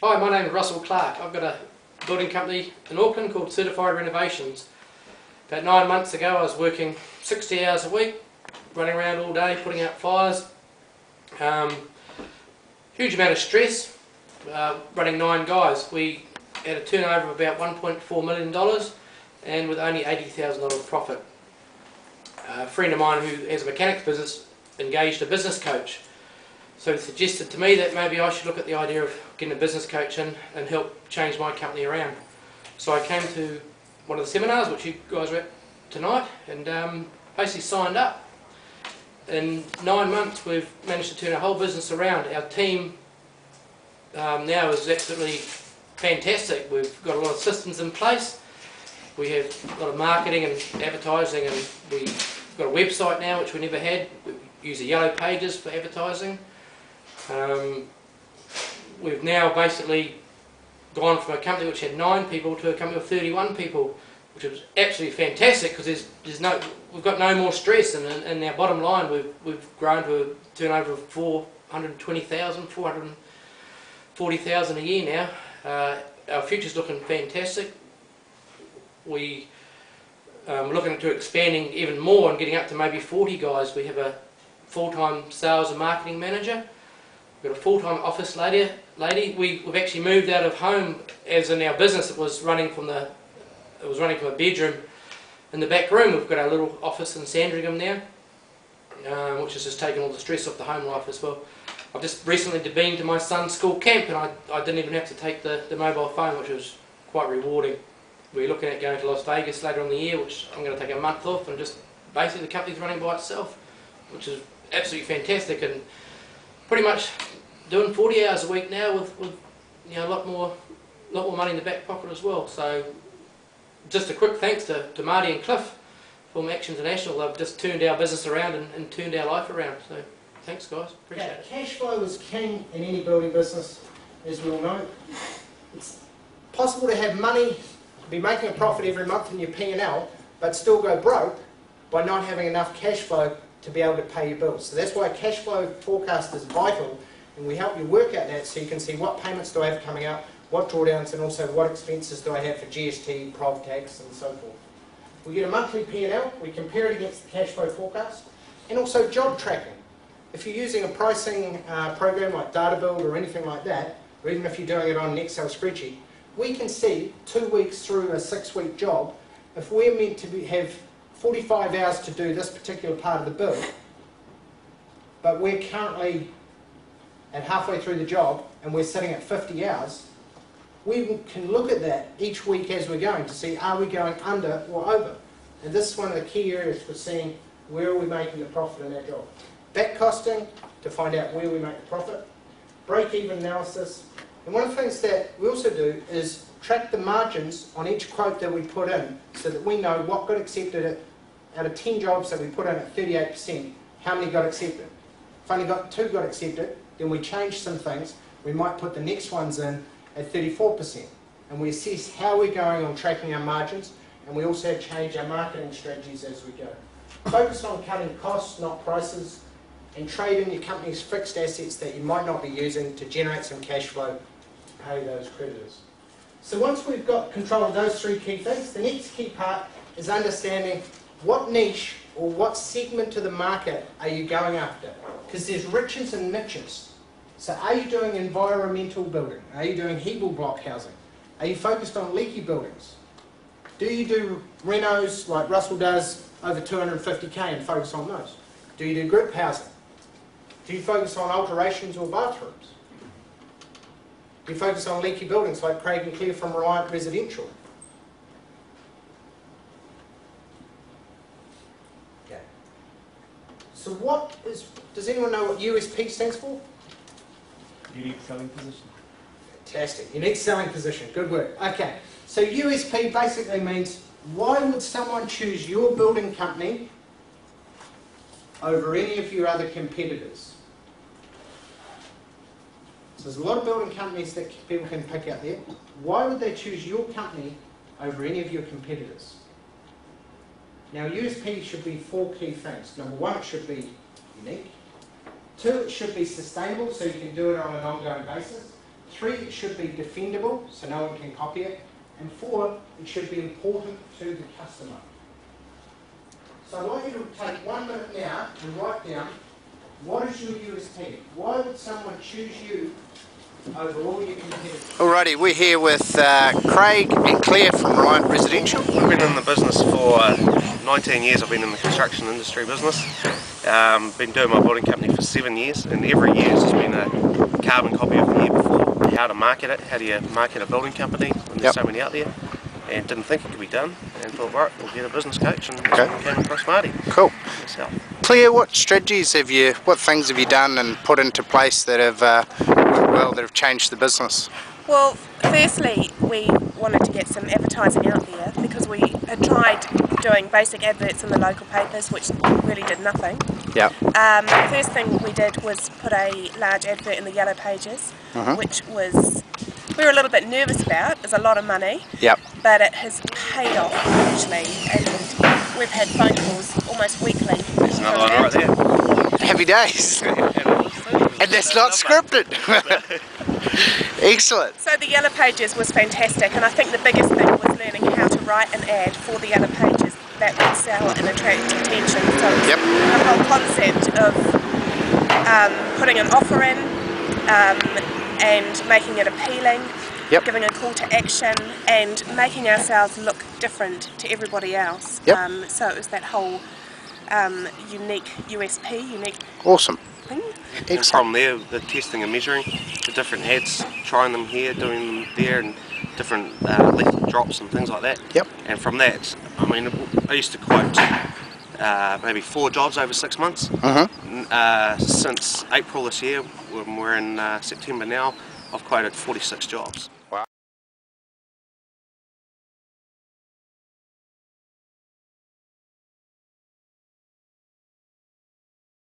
Hi, my name is Russell Clark. I've got a building company in Auckland called Certified Renovations. About 9 months ago I was working 60 hours a week, running around all day, putting out fires. Huge amount of stress, running 9 guys. We had a turnover of about $1.4 million and with only $80,000 profit. A friend of mine who has a mechanics business engaged a business coach. So he suggested to me that maybe I should look at the idea of getting a business coach in and help change my company around. So I came to one of the seminars which you guys were at tonight and basically signed up. In 9 months we've managed to turn our whole business around. Our team now is absolutely fantastic. We've got a lot of systems in place. We have a lot of marketing and advertising, and we've got a website now which we never had. We use the Yellow Pages for advertising. We've now basically gone from a company which had 9 people to a company of 31 people, which is absolutely fantastic because we've got no more stress, and in our bottom line we've grown to a turnover of $420,000, $440,000 a year now. Our future's looking fantastic. We're looking to expanding even more and getting up to maybe 40 guys. We have a full-time sales and marketing manager. We've got a full-time office lady. We've actually moved out of home, as in our business it was running from a bedroom in the back room. We've got our little office in Sandringham now, which has just taken all the stress off the home life as well. I've just recently been to my son's school camp and I didn't even have to take the mobile phone, which was quite rewarding. We're looking at going to Las Vegas later on in the year, which I'm going to take a month off, and just basically the company's running by itself, which is absolutely fantastic, and pretty much doing 40 hours a week now with you know, a lot more money in the back pocket as well. So just a quick thanks to Marty and Cliff from Action International. They've just turned our business around and turned our life around. So thanks guys, appreciate it. Cash flow is king in any building business, as we all know. It's possible to have money, be making a profit every month in your P&L, but still go broke by not having enough cash flow to be able to pay your bills. So that's why a cash flow forecast is vital, and we help you work out that so you can see what payments do I have coming out, what drawdowns, and also what expenses do I have for GST, prov tax, and so forth. We get a monthly P&L, we compare it against the cash flow forecast, and also job tracking. If you're using a pricing program like DataBuild or anything like that, or even if you're doing it on an Excel spreadsheet, we can see 2 weeks through a 6-week job, if we're meant to have 45 hours to do this particular part of the build, but we're currently at halfway through the job and we're sitting at 50 hours, we can look at that each week as we're going to see, are we going under or over? And this is one of the key areas for seeing where are we making the profit in our job. Back costing to find out where we make the profit, break-even analysis, and one of the things that we also do is track the margins on each quote that we put in so that we know what got accepted out of 10 jobs that we put in at 38%, how many got accepted. If only 2 got accepted, then we change some things. We might put the next ones in at 34%. And we assess how we're going on tracking our margins, and we also change our marketing strategies as we go. Focus on cutting costs, not prices, and trade in your company's fixed assets that you might not be using to generate some cash flow to pay those creditors. So once we've got control of those 3 key things, the next key part is understanding what niche or what segment of the market are you going after. Because there's riches and niches. So are you doing environmental building? Are you doing Hebel block housing? Are you focused on leaky buildings? Do you do renos like Russell does over 250k and focus on those? Do you do group housing? Do you focus on alterations or bathrooms? Do you focus on leaky buildings like Craig and Claire from Reliant Residential? Okay. So does anyone know what USP stands for? Unique selling position. Fantastic. Unique selling position. Good work. Okay. So USP basically means why would someone choose your building company over any of your other competitors? So there's a lot of building companies that people can pick out there. Why would they choose your company over any of your competitors? Now USP should be 4 key things. Number 1, it should be unique. 2, it should be sustainable, so you can do it on an ongoing basis. 3, it should be defendable, so no one can copy it. And 4, it should be important to the customer. So I want you to take 1 minute now and write down, what is your USP? Why would someone choose you over all your competitors? Alrighty, we're here with Craig and Claire from Ryan Residential. I've been in the business for 19 years. I've been in the construction industry business. Been doing my building company for 7 years, and every year has been a carbon copy of the year before. How to market it, how do you market a building company when there's so many out there, and didn't think it could be done, and thought, right, we'll get a business coach, and came across Marty. Cool. Myself. Claire, what things have you done and put into place that have that have changed the business? Well, firstly, we wanted to get some advertising out there because we had tried doing basic adverts in the local papers, which really did nothing. Yeah. The first thing we did was put a large advert in the Yellow Pages, which we were a little bit nervous about. It's a lot of money, but it has paid off hugely, and we've had phone calls almost weekly. There's another one right there. Happy days. And that's not scripted. Excellent. So the Yellow Pages was fantastic, and I think the biggest thing was learning how to write an ad for the Yellow Pages that would sell and attract attention. So the whole concept of putting an offer in and making it appealing, giving a call to action, and making ourselves look different to everybody else. So it was that whole unique USP, unique Awesome. thing. And from there, the testing and measuring, the different ads, trying them here, doing them there, and different lethal drops and things like that. And from that, I mean, I used to quote maybe 4 jobs over 6 months. Since April this year, when we're in September now, I've quoted 46 jobs.